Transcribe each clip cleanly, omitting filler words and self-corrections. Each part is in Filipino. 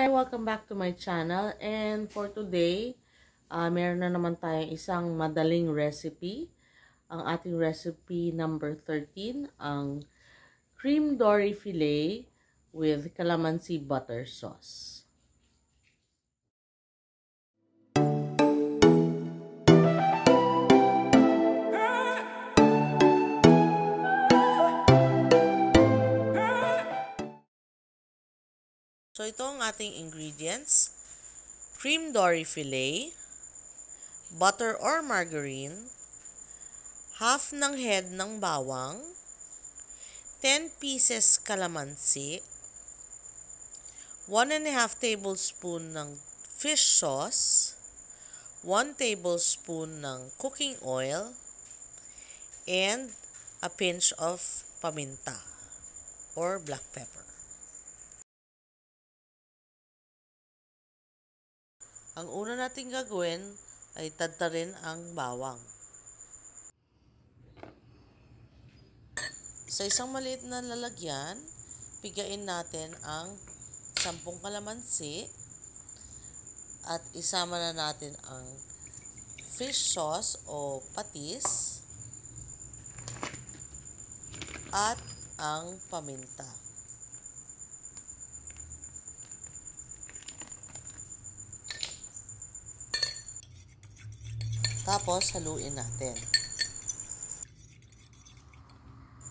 Hi! Welcome back to my channel. And for today, meron na naman tayong isang madaling recipe. Ang ating recipe number 13, ang cream dory fillet with calamansi butter sauce. So ito ang ating ingredients: cream dory fillet, butter or margarine, half ng head ng bawang, 10 pieces calamansi, 1½ tablespoon ng fish sauce, 1 tablespoon ng cooking oil, and a pinch of paminta or black pepper. Ang una nating gagawin ay tadtarin ang bawang. Sa isang maliit na lalagyan, pigain natin ang 10 kalamansi at isama na natin ang fish sauce o patis at ang paminta. Tapos, haluin natin.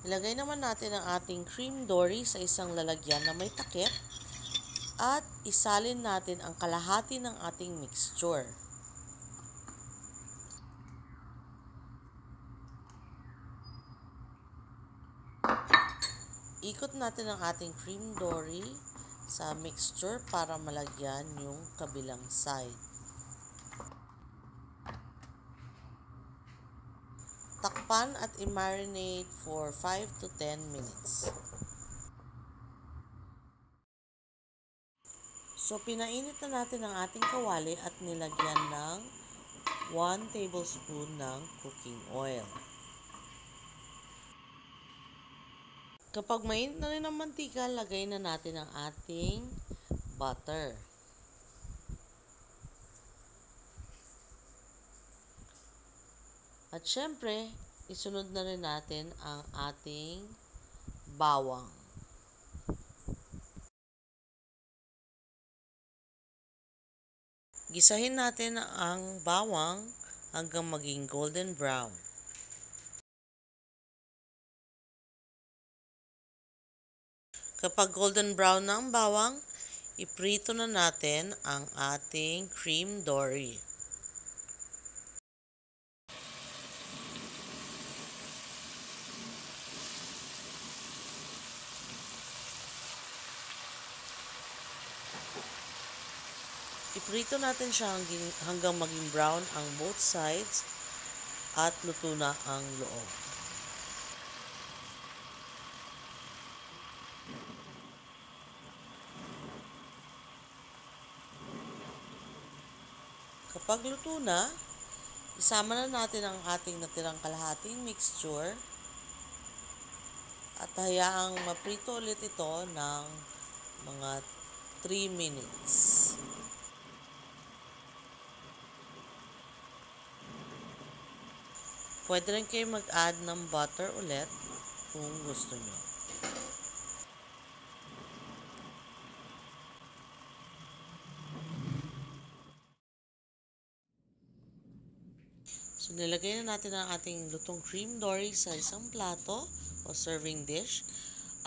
Ilagay naman natin ang ating cream dory sa isang lalagyan na may takip at isalin natin ang kalahati ng ating mixture. Ikot natin ang ating cream dory sa mixture para malagyan yung kabilang side. Takpan at i-marinate for 5 to 10 minutes. So, pinainit na natin ang ating kawali at nilagyan ng 1 tablespoon ng cooking oil. Kapag mainit na rin ang mantika, lagay na natin ang ating butter. At syempre, isunod na rin natin ang ating bawang. Gisahin natin ang bawang hanggang maging golden brown. Kapag golden brown na ang bawang, iprito na natin ang ating cream dory. Iprito natin siya hanggang maging brown ang both sides at luto na ang loob. Kapag luto na, isama na natin ang ating natirang kalahating mixture at hayaang maprito ulit ito ng mga 3 minutes. Pwede rin kayo mag-add ng butter ulit kung gusto nyo. So, nilagay na natin ang ating lutong cream dory sa isang plato o serving dish.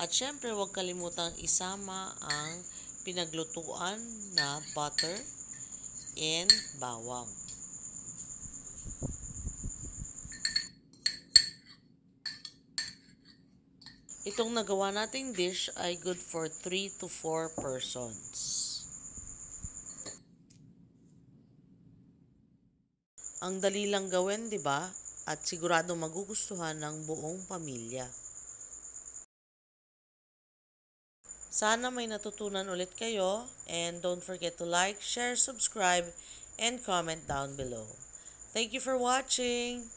At syempre, huwag kalimutang isama ang pinaglutuan na butter and bawang. Itong nagawa nating dish ay good for 3 to 4 persons. Ang dali lang gawin, 'di ba? At sigurado magugustuhan ng buong pamilya. Sana may natutunan ulit kayo, and don't forget to like, share, subscribe, and comment down below. Thank you for watching!